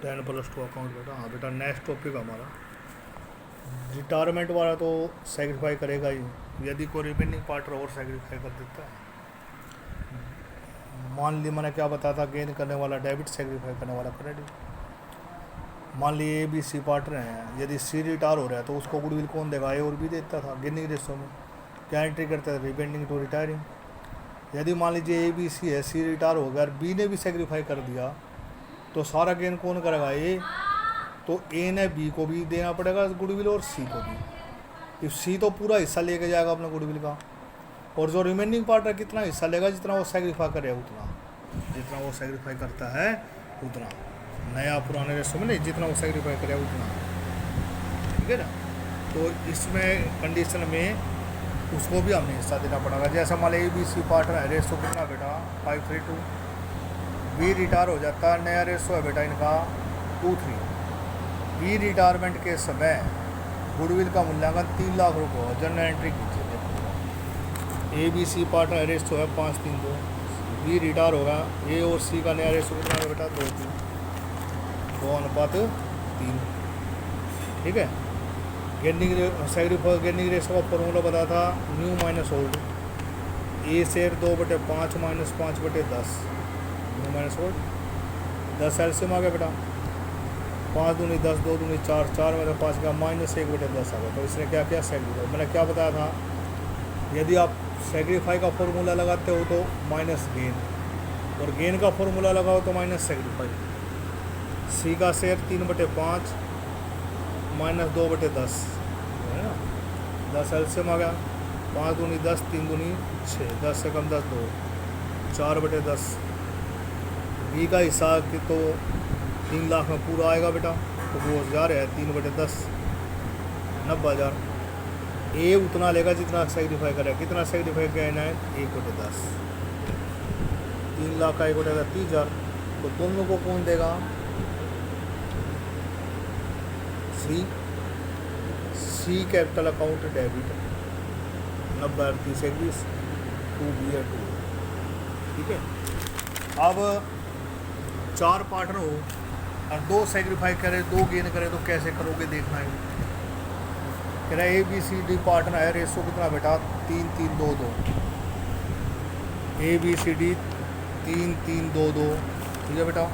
10+2 account बेटा। हाँ बेटा, नेक्स्ट टॉपिक हमारा रिटायरमेंट वाला तो सेक्रीफाई करेगा ही, यदि कोई रिमेनिंग पार्टनर और सेक्रीफाई कर देता है। मान ली मैंने क्या बताया था, गेन करने वाला डेबिट, सेक्रीफाई करने वाला क्रेडिट। मान ली ए बी सी पार्टनर हैं, यदि सी रिटायर हो रहा है तो उसको गुडविल कौन देगा, ए और बी देता था गेनिंग रेशो में। क्या एंट्री करता है, रिपेंडिंग टू रिटायरिंग। यदि मान लीजिए ए बी सी है, सी रिटायर हो गया और बी ने भी सेक्रीफाई कर दिया, तो सारा गेन कौन करेगा, ए। तो ए ने बी को भी देना पड़ेगा गुडविल और सी को भी। सी तो पूरा हिस्सा लेके जाएगा अपना गुडविल का, और जो रिमेनिंग पार्टनर कितना हिस्सा लेगा, जितना वो सेक्रीफाई करे उतना, जितना वो सेक्रीफाई करता है उतना, नया पुराने रेशो में नहीं, जितना वो सेक्रीफाई करे उतना, ठीक है ना। तो इसमें कंडीशन में उसको भी हमें हिस्सा देना पड़ेगा। जैसा मान ली ए बी सी पार्टनर है, रेशो कितना बेटा 5:3:2, बी रिटायर हो जाता है, नया रेशो है बेटा इनका 2:3। बी रिटायरमेंट के समय गुडविल का मूल्यांकन 3 लाख रुपये हो, जनरल एंट्री कीजिए। A B C partner ratio है 5:3:2, बी रिटायर होगा, ए और सी का नया रेशो कितना है बेटा 2:3, ठीक है। गेनिंग रेशो का फॉर्मूला बताया था, new minus old, A share 2/5 minus 5/10, new minus old. 10 LCM आ गया बेटा, 5 दूनी 10, 2 दूनी 4, 4 में 5 का -1/10 आ गया। तो इसने क्या किया, सेक्रीफाई। मैंने क्या बताया था, यदि आप सेक्रीफाई का फॉर्मूला लगाते हो तो माइनस गेन, और गेन का फॉर्मूला लगाओ तो माइनस सेक्रीफाई। सी का शेयर 3/5 माइनस 2/10 है ना, 10 एलसीएम आ गया, 5 दूनी 10, 3 दूनी 6, 10 से कम 10 2, 4/10। बी का हिस्सा कि तो 3 लाख में पूरा आएगा बेटा, तो वो 1000 है, 3/10 90,000। ए उतना लेगा जितना सेक्रीफाई करेगा, कितना सेक्रीफाई करना है 1/10, 3 लाख का 1/10 30,000। तो दोनों को कौन देगा, सी कैपिटल अकाउंट डेबिट 90,30,21 2 बी है 2, ठीक है। अब 4 पार्टनर हो और 2 सेक्रीफाई करे, 2 गेन करे, तो कैसे करोगे देखना है। कह रहा है A B C D partner है, रेशो कितना बेटा 3:3:2:2, ए बी सी डी 3:3:2:2, ठीक है बेटा।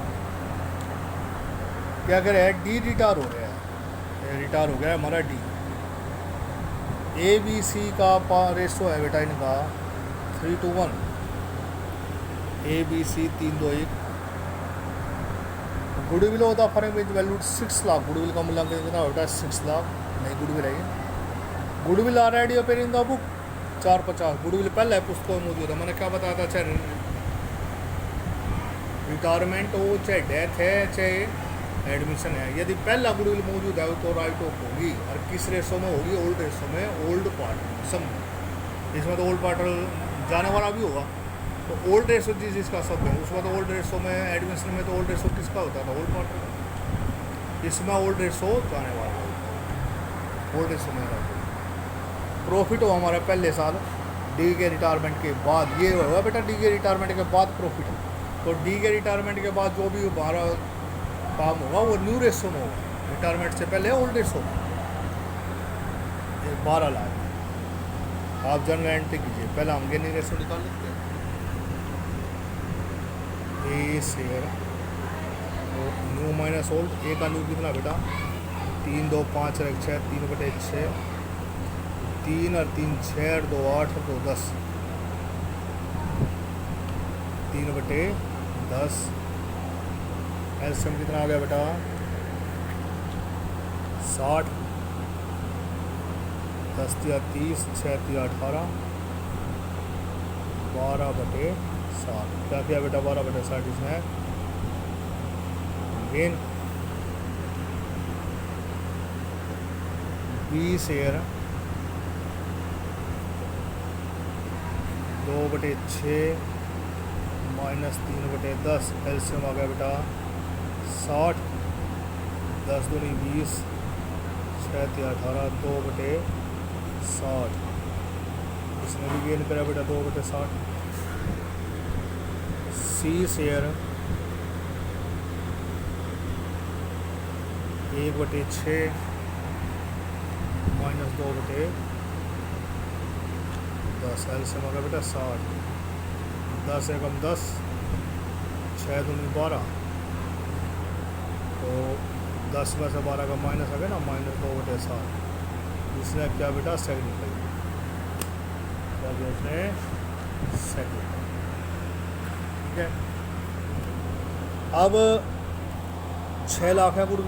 क्या कह रहा है, डी रिटायर हो रहा है, रिटायर हो गया है हमारा डी। ए बी सी का रेशो है बेटा इनका 3:1, ए बी सी 3:2:1। गुडविल होता firm with value 6 lakh, goodwill का मूल्यांकन कितना होता है 6 लाख, नहीं गुडविल है, goodwill already appear in the book 450, goodwill पहले पुस्तकों में मौजूद है। मैंने क्या बताया था, चाहे रिटायरमेंट हो, चाहे डेथ है, चाहे एडमिशन है, यदि पहला गुडविल मौजूद है तो राइट ऑफ होगी। और किस रेशो में होगी, ओल्ड रेशो में, ओल्ड पार्टनर समझो, इसमें तो ओल्ड पार्टनर जाने वाला भी होगा, तो ओल्ड रेशो जिसका सब है उसमें तो ओल्ड रेशो में, एडमिशन में तो ओल्ड रेशो किसका होता था, ओल्ड पार्टनर। इसमें ओल्ड रेशो जाने वाला होगा, ओल्ड रेशो में प्रॉफिट हो हमारा पहले साल डी के रिटायरमेंट के बाद, ये होगा बेटा डी के रिटायरमेंट के बाद प्रॉफिट। तो डी के रिटायरमेंट के बाद जो भी हमारा काम होगा वो न्यू रेशो में होगा, रिटायरमेंट से पहले ओल्ड रेशो में। 12 लाख आप जनरल एंट्री कीजिए, पहले हम गेनिंग रेशो निकाल लेते हैं। ए शेयर न्यू माइनस ओल्ड, ए का न्यू कितना बेटा 3 2 5 6, 3/6, 3 और 3 6 और 2 8 और 2 10, 3/10। एलसीएम कितना आ गया बेटा 60, 10 × 30, 6 × 18, 12/60। क्या किया बेटा 12/60 इसमें gain. B share 2/6 minus 3/10, LCM आ गया बेटा 60, 10 दूनी 20, 6 × 18, 2/60। इसने भी गेन करा बेटा 2/60। सी शेयर 1/6 -2/10 एलसीएम होगा बेटा 60। 10 एकम 10, 6 दूनी 12, तो 10 में से 12 का माइनस आ गया ना, -2/7। इसने क्या बेटा सेग्रीफाई, क्या किया इसने सेग्रीफाई। ठीक है, अब 6 लाख है गुड,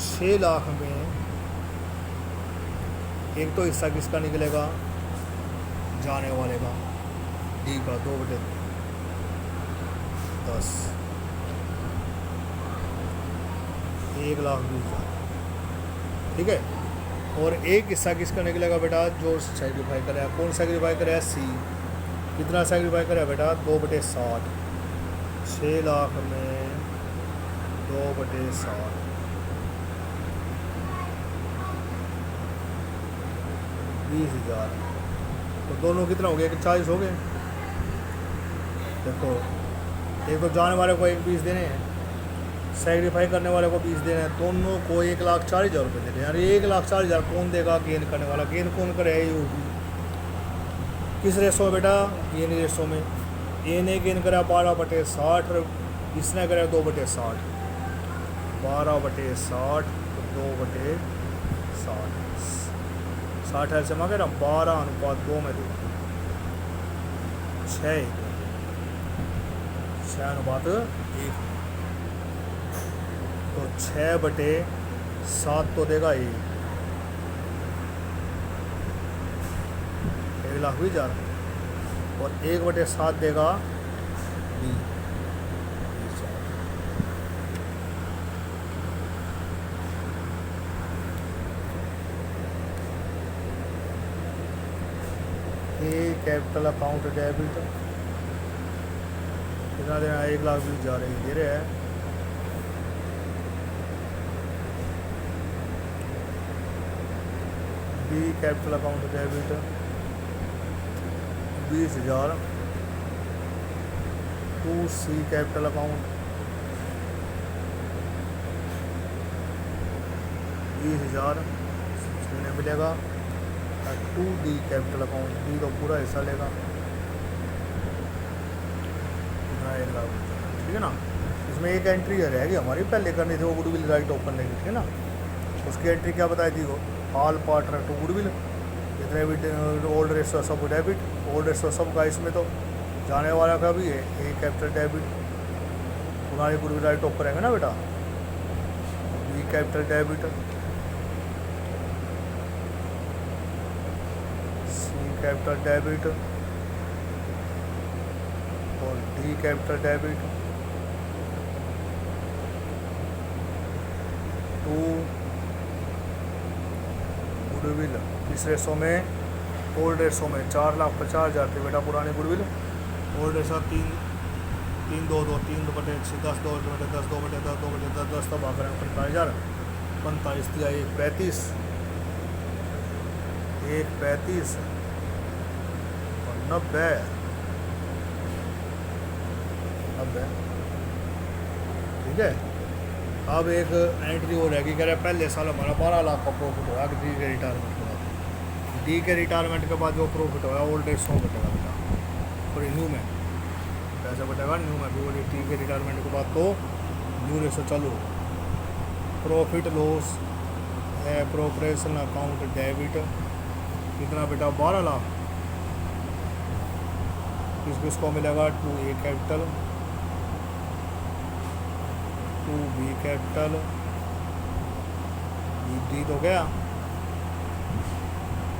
6 लाख में एक तो हिस्सा किसका निकलेगा, जाने वाले का, डी का 2/10, 1,20,000। ठीक है, और एक हिस्सा किसका निकलेगा बेटा, जो सेग्रीफाई करेगा। कौन सेग्रीफाई करेगा, सी। कितना सेग्रीफाई करेगा बेटा, 2/60। 6 लाख में 2/60, 20,000। तो दोनों कितना हो गया, 40 हो गए। देखो, एक तो जाने वाले को 20 देने हैं, सेग्रीफाई करने वाले को 20 देने हैं, दोनों को 1,40,000 रुपये देने हैं। यार 1,40,000 कौन देगा, गेन करने वाला। गेन कौन करे, ये होगी किस रेशो में बेटा, गेन रेशो में। ए ने गेन करा 12/60, इसने करा 2/60, 12/60 तो 2/60, 60 ऐसे मांगे ना, 12:2 में दे, 6:1, तो 6/7 तो देगा ये 1,20,000, और 1/7 देगा B. A capital account debit कितना देना, 1,20,000 दे रहे हैं। B capital account debit 20,000। To C capital account 20,000 मिलेगा। To D capital account, D तो पूरा हिस्सा लेगा, 1,00,000। ठीक है ना, इसमें एक एंट्री रहेगी हमारी पहले करनी थी, वो गुडविल राइट ऑफ करने की। ठीक है ना, उसकी एंट्री क्या बताई थी, वो ऑल पार्टनर टू गुडविल, जितने भी ओल्ड रेशो सब डेबिट, ओल्ड रेशो सब का, इसमें तो जाने वाला का भी है, ए कैपिटल डेबिट, पुरानी गुडविल राइट ऑफ करेंगे ना बेटा। B capital debit, capital debit और D capital debit, to goodwill. इस रेशो में, ओल्ड रेशो में 4,50,000 थी बेटा पुरानी गुडविल। ओल्ड रेशो 3,2,2,3/6, 10,2/10, 2/10, 2/10, 10 तब आ करें 45,000, 45 दिया 1,35, 1,35 और 90। ठीक है, अब एक एंट्री हो रहेगी, कह रहे पहले साल हमारा 12 लाख का प्रॉफिट होगा डी के रिटायरमेंट के बाद। डी के रिटायरमेंट के बाद जो प्रॉफिट होगा ओल्ड एज 100 बटेगा बेटा, और न्यू में पैसा बटेगा न्यू में भी। डी के रिटायरमेंट के बाद तो न्यू रेशो चालू। प्रॉफिट लॉस है प्रोपरेशन अकाउंट डेबिट कितना बेटा, 12 लाख। किसको मिलेगा, to A capital, to B capital, D तो गया,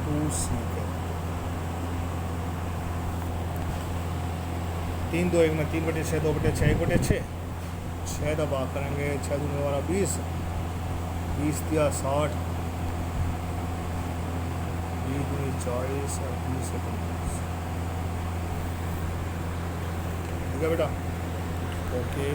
टू सी कैपिटल। 3/2 में 3/6, 2/6, 1/6, 6 दबा करेंगे, 6 दूनी वाला 20, 20 दिया 60, 20 दूनी 40 और 20 से 25। ठीक है बेटा, ओके।